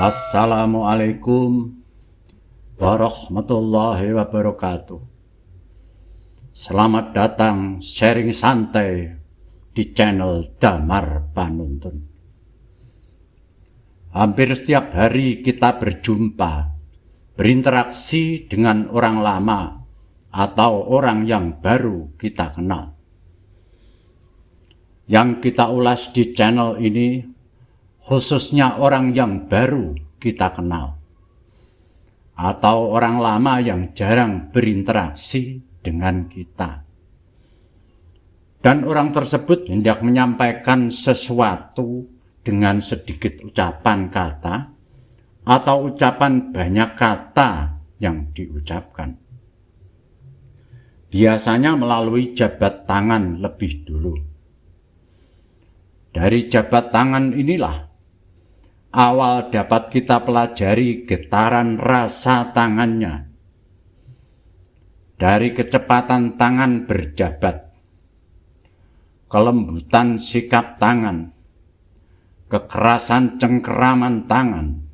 Assalamualaikum warahmatullahi wabarakatuh. Selamat datang sharing santai di channel Damar Panuntun. Hampir setiap hari kita berjumpa, berinteraksi dengan orang lama atau orang yang baru kita kenal. Yang kita ulas di channel ini khususnya orang yang baru kita kenal atau orang lama yang jarang berinteraksi dengan kita. Dan orang tersebut hendak menyampaikan sesuatu dengan sedikit ucapan kata atau ucapan banyak kata yang diucapkan. Biasanya melalui jabat tangan lebih dulu. Dari jabat tangan inilah awal dapat kita pelajari getaran rasa tangannya. Dari kecepatan tangan berjabat, kelembutan sikap tangan, kekerasan cengkeraman tangan,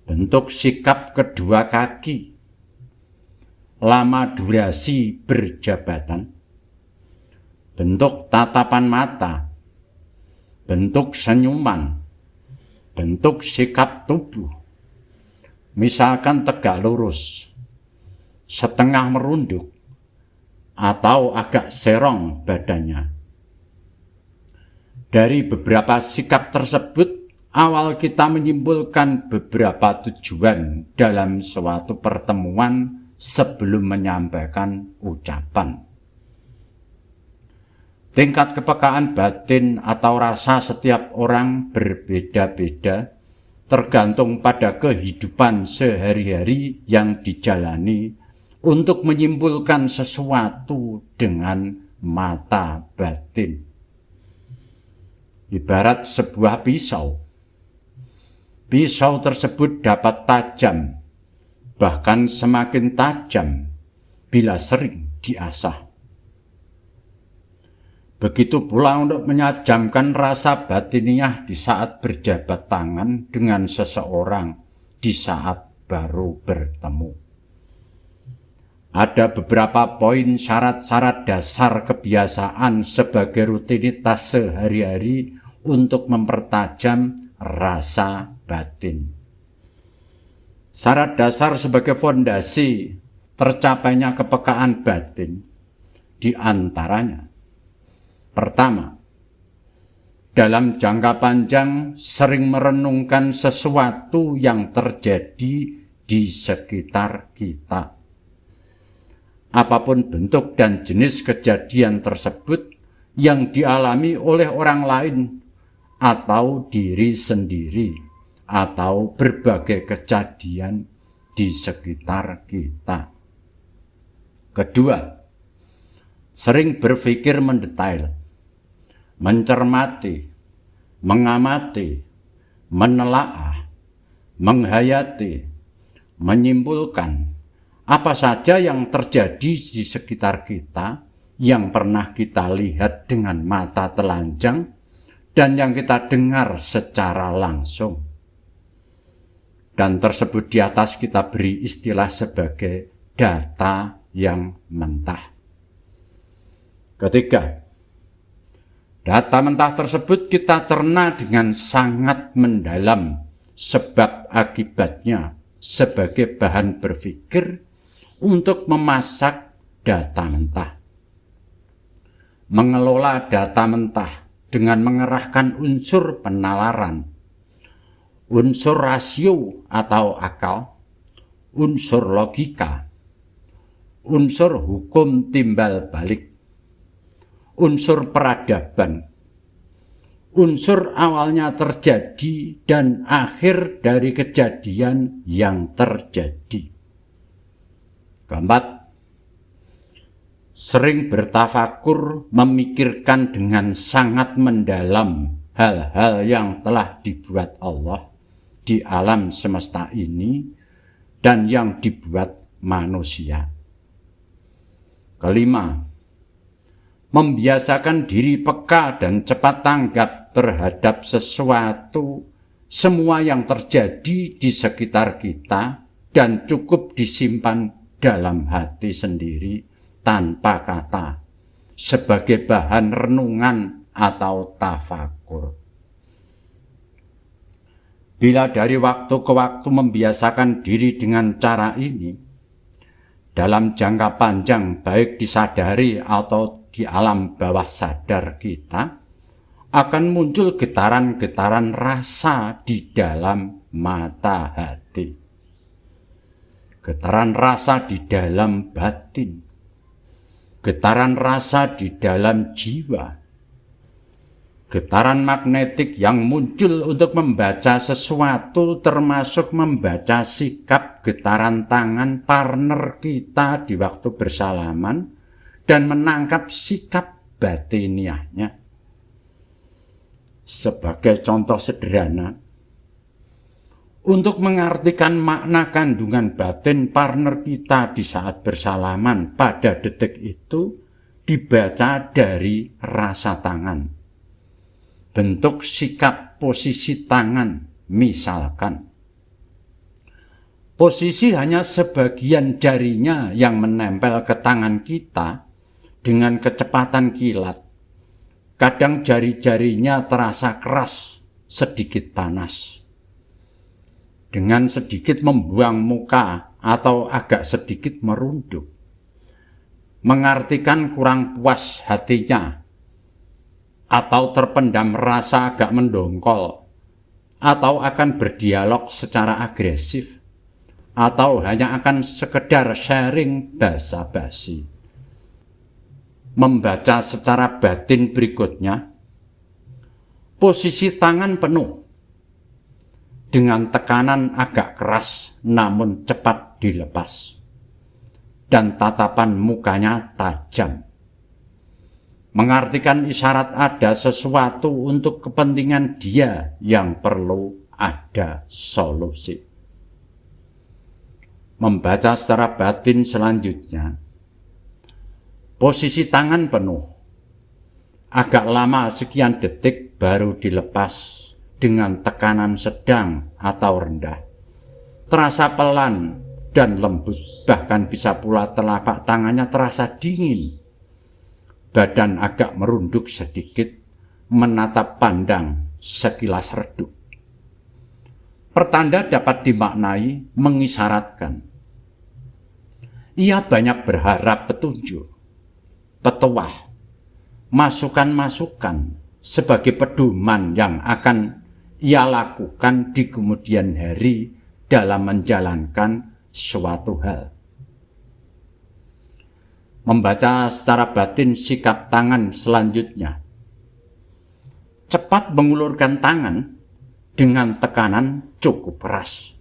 bentuk sikap kedua kaki, lama durasi berjabatan, bentuk tatapan mata, bentuk senyuman, bentuk sikap tubuh, misalkan tegak lurus, setengah merunduk, atau agak serong badannya. Dari beberapa sikap tersebut, awal kita menyimpulkan beberapa tujuan dalam suatu pertemuan sebelum menyampaikan ucapan. Tingkat kepekaan batin atau rasa setiap orang berbeda-beda, tergantung pada kehidupan sehari-hari yang dijalani untuk menyimpulkan sesuatu dengan mata batin. Ibarat sebuah pisau. Pisau tersebut dapat tajam, bahkan semakin tajam bila sering diasah. Begitu pula untuk menajamkan rasa batiniah di saat berjabat tangan dengan seseorang di saat baru bertemu. Ada beberapa poin syarat-syarat dasar kebiasaan sebagai rutinitas sehari-hari untuk mempertajam rasa batin. Syarat dasar sebagai fondasi tercapainya kepekaan batin di antaranya: pertama, dalam jangka panjang sering merenungkan sesuatu yang terjadi di sekitar kita. Apapun bentuk dan jenis kejadian tersebut yang dialami oleh orang lain atau diri sendiri atau berbagai kejadian di sekitar kita. Kedua, sering berpikir mendetail, mencermati, mengamati, menelaah, menghayati, menyimpulkan apa saja yang terjadi di sekitar kita yang pernah kita lihat dengan mata telanjang dan yang kita dengar secara langsung. Dan tersebut di atas kita beri istilah sebagai data yang mentah. Ketiga, data mentah tersebut kita cerna dengan sangat mendalam sebab akibatnya sebagai bahan berpikir untuk memasak data mentah. Mengelola data mentah dengan mengerahkan unsur penalaran, unsur rasio atau akal, unsur logika, unsur hukum timbal balik, unsur peradaban, unsur awalnya terjadi dan akhir dari kejadian yang terjadi. Keempat, sering bertafakur memikirkan dengan sangat mendalam hal-hal yang telah dibuat Allah di alam semesta ini dan yang dibuat manusia. Kelima, membiasakan diri peka dan cepat tanggap terhadap sesuatu semua yang terjadi di sekitar kita dan cukup disimpan dalam hati sendiri tanpa kata sebagai bahan renungan atau tafakur. Bila dari waktu ke waktu membiasakan diri dengan cara ini, dalam jangka panjang baik disadari atau di alam bawah sadar kita, akan muncul getaran-getaran rasa di dalam mata hati. Getaran rasa di dalam batin. Getaran rasa di dalam jiwa. Getaran magnetik yang muncul untuk membaca sesuatu termasuk membaca sikap getaran tangan partner kita di waktu bersalaman dan menangkap sikap batiniahnya. Sebagai contoh sederhana, untuk mengartikan makna kandungan batin partner kita di saat bersalaman pada detik itu dibaca dari rasa tangan. Bentuk sikap posisi tangan, misalkan. Posisi hanya sebagian jarinya yang menempel ke tangan kita dengan kecepatan kilat. Kadang jari-jarinya terasa keras, sedikit panas. Dengan sedikit membuang muka atau agak sedikit merunduk. Mengartikan kurang puas hatinya, atau terpendam rasa agak mendongkol, atau akan berdialog secara agresif, atau hanya akan sekedar sharing basa-basi. Membaca secara batin berikutnya, posisi tangan penuh, dengan tekanan agak keras namun cepat dilepas, dan tatapan mukanya tajam. Mengartikan isyarat ada sesuatu untuk kepentingan dia yang perlu ada solusi. Membaca secara batin selanjutnya, posisi tangan penuh, agak lama sekian detik baru dilepas dengan tekanan sedang atau rendah. Terasa pelan dan lembut, bahkan bisa pula telapak tangannya terasa dingin. Badan agak merunduk sedikit, menatap pandang sekilas redup. Pertanda dapat dimaknai mengisyaratkan ia banyak berharap petunjuk, petuah, masukan-masukan sebagai pedoman yang akan ia lakukan di kemudian hari dalam menjalankan suatu hal. Membaca secara batin sikap tangan selanjutnya. Cepat mengulurkan tangan dengan tekanan cukup keras.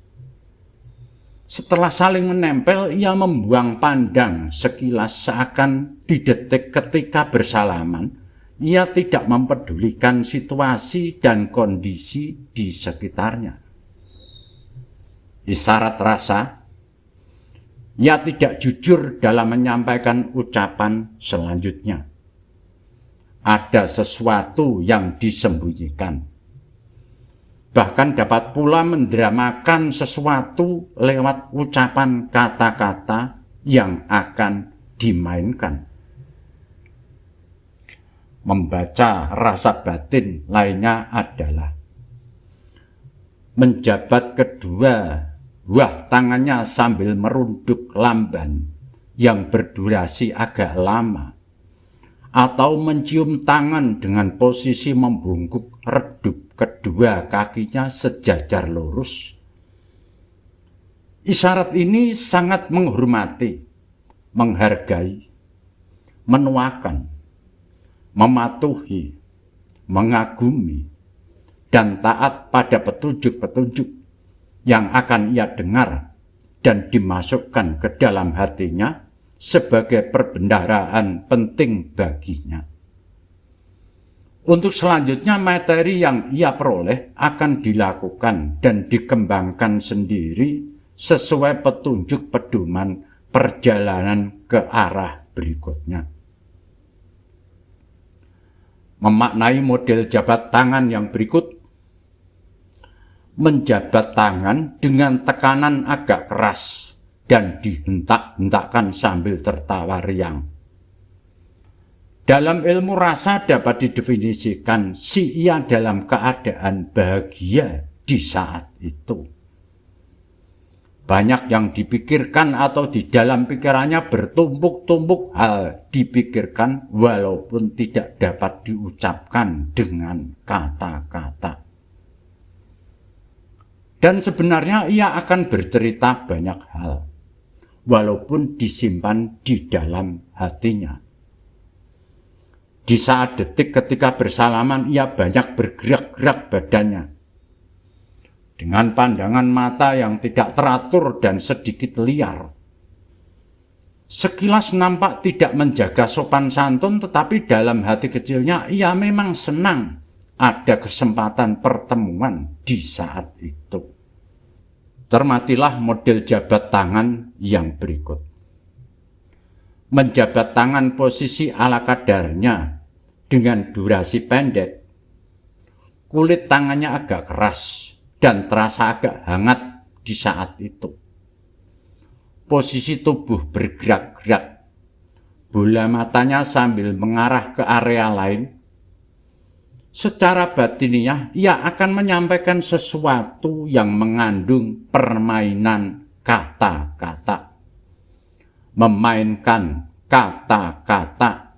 Setelah saling menempel, ia membuang pandang sekilas seakan didetik ketika bersalaman. Ia tidak mempedulikan situasi dan kondisi di sekitarnya. Isyarat rasa, ia tidak jujur dalam menyampaikan ucapan selanjutnya. Ada sesuatu yang disembunyikan. Bahkan dapat pula mendramakan sesuatu lewat ucapan kata-kata yang akan dimainkan. Membaca rasa batin lainnya adalah menjabat kedua buah tangannya sambil merunduk lamban yang berdurasi agak lama, atau mencium tangan dengan posisi membungkuk redup kedua kakinya sejajar lurus. Isyarat ini sangat menghormati, menghargai, menuakan, mematuhi, mengagumi, dan taat pada petunjuk-petunjuk yang akan ia dengar dan dimasukkan ke dalam hatinya sebagai perbendaharaan penting baginya. Untuk selanjutnya, materi yang ia peroleh akan dilakukan dan dikembangkan sendiri sesuai petunjuk pedoman perjalanan ke arah berikutnya. Memaknai model jabat tangan yang berikut, menjabat tangan dengan tekanan agak keras dan dihentak-hentakkan sambil tertawa riang. Dalam ilmu rasa dapat didefinisikan si ia dalam keadaan bahagia di saat itu. Banyak yang dipikirkan atau di dalam pikirannya bertumpuk-tumpuk hal dipikirkan walaupun tidak dapat diucapkan dengan kata-kata. Dan sebenarnya ia akan bercerita banyak hal, walaupun disimpan di dalam hatinya. Di saat detik ketika bersalaman ia banyak bergerak-gerak badannya. Dengan pandangan mata yang tidak teratur dan sedikit liar. Sekilas nampak tidak menjaga sopan santun, tetapi dalam hati kecilnya ia memang senang ada kesempatan pertemuan di saat itu. Cermatilah model jabat tangan yang berikut. Menjabat tangan posisi ala kadarnya dengan durasi pendek. Kulit tangannya agak keras dan terasa agak hangat di saat itu. Posisi tubuh bergerak-gerak. Bola matanya sambil mengarah ke area lain. Secara batiniah, ia akan menyampaikan sesuatu yang mengandung permainan kata-kata. Memainkan kata-kata.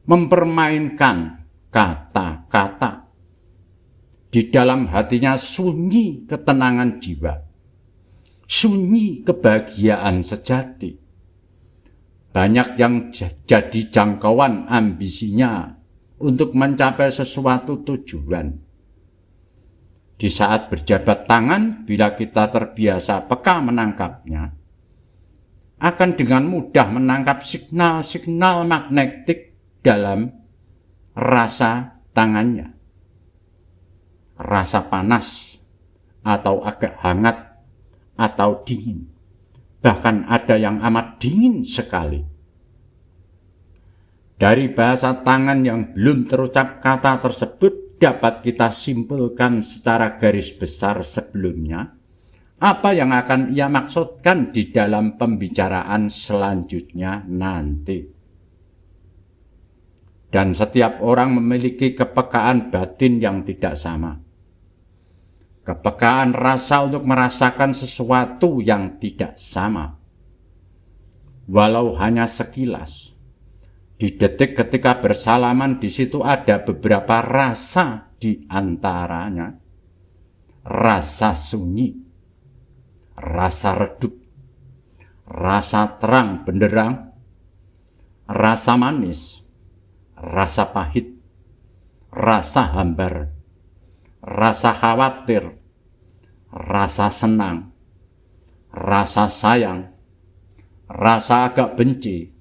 Mempermainkan kata-kata. Di dalam hatinya sunyi ketenangan jiwa, sunyi kebahagiaan sejati. Banyak yang jadi jangkauan ambisinya untuk mencapai sesuatu tujuan. Di saat berjabat tangan, bila kita terbiasa peka menangkapnya, akan dengan mudah menangkap signal-signal magnetik dalam rasa tangannya. Rasa panas, atau agak hangat, atau dingin. Bahkan ada yang amat dingin sekali. Dari bahasa tangan yang belum terucap kata tersebut dapat kita simpulkan secara garis besar sebelumnya apa yang akan ia maksudkan di dalam pembicaraan selanjutnya nanti. Dan setiap orang memiliki kepekaan batin yang tidak sama. Kepekaan rasa untuk merasakan sesuatu yang tidak sama. Walau hanya sekilas. Di detik ketika bersalaman di situ ada beberapa rasa di antaranya. Rasa sunyi, rasa redup, rasa terang benderang, rasa manis, rasa pahit, rasa hambar, rasa khawatir, rasa senang, rasa sayang, rasa agak benci,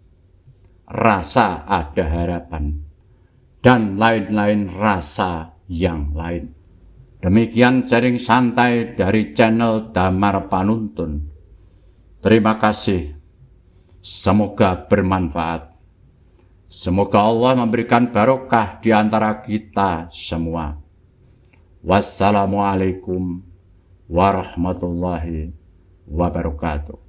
rasa ada harapan, dan lain-lain rasa yang lain. Demikian sharing santai dari channel Damar Panuntun. Terima kasih. Semoga bermanfaat. Semoga Allah memberikan barokah di antara kita semua. Wassalamualaikum warahmatullahi wabarakatuh.